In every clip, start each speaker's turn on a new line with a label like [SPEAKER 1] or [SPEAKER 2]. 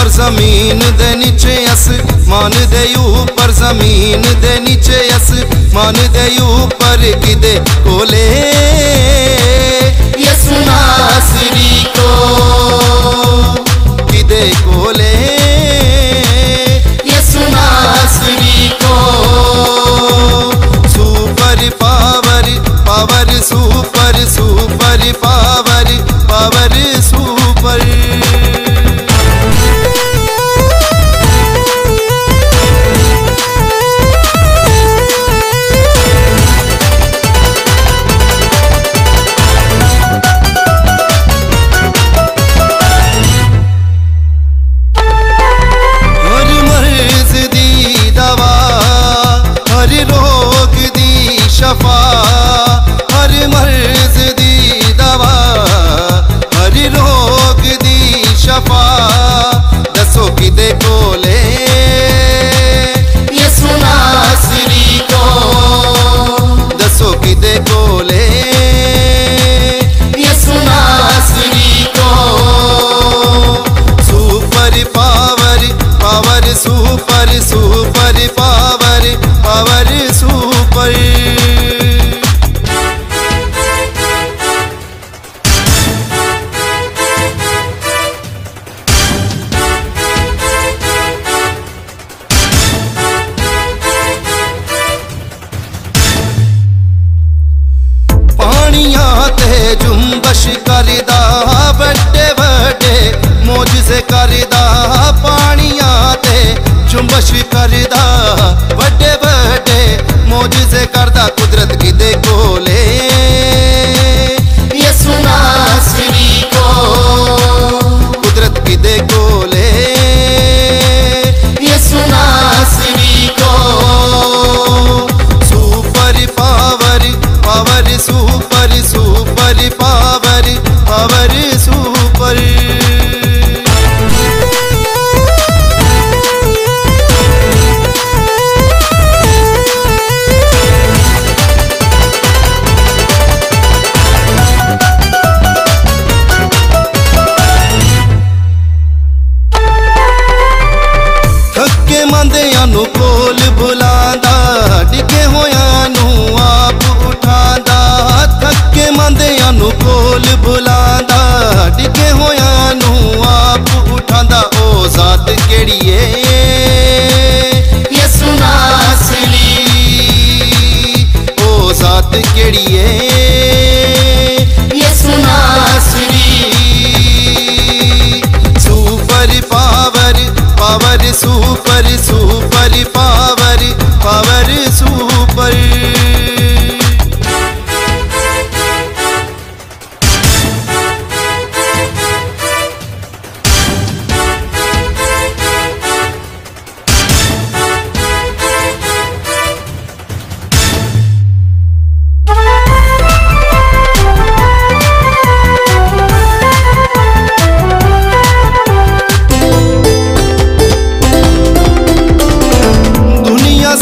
[SPEAKER 1] ऊपर जमीन दे नीचे आसमान दे ऊपर जमीन दे नीचे आसमान दे ऊपर किदे कोले यसु नासरी को किदे कोले यसु नासरी को super power power super super power power super हर मर्ज दी दवा हर रोग दी शफा दसो किदे कोले यसु नासरी को दसो किदे कोले यसु नासरी को super power power super super power power super जुम्बश करदा बड़े बड़े मोजज़े करदा पानिया ते जुम्बश करदा बड़े बड़े मोजज़े करदा कुदरत किदे कोले यसु नासरी को कुदरत किदे कोले यसु नासरी को super power power super super power power super थके मंदियां नू कोल बुलांदा डिगे होयां नू आप उठांदा थके मंदियां नू कोल बुलांदा डिगे होयां नू आप उठांदा ओ जात केड़ी है यसु नासरी ओ जात केड़ी है यसु नासरी super power power super super power power super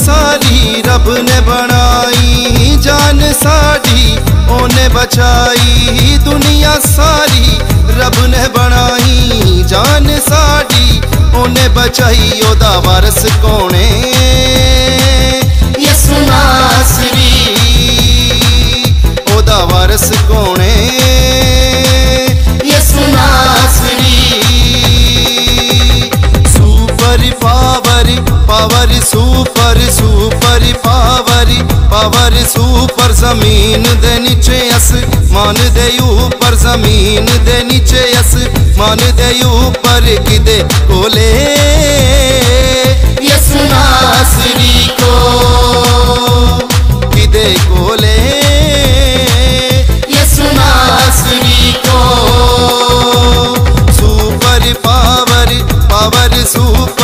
[SPEAKER 1] सारी रब ने बनाई जान साड़ी ओने बचाई दुनिया सारी रब ने बनाई जान साड़ी ओने बचाई ओदा वारस कौने यसु नासरी ओदा वारस कौने यसु नासरी super power power super super power power super जमीन दे नीचे आसमान दे ऊपर जमीन दे नीचे आसमान दे ऊपर किदे कोले यसु नासरी को किदे कोले यसु नासरी को सुपर पावर पावर सुपर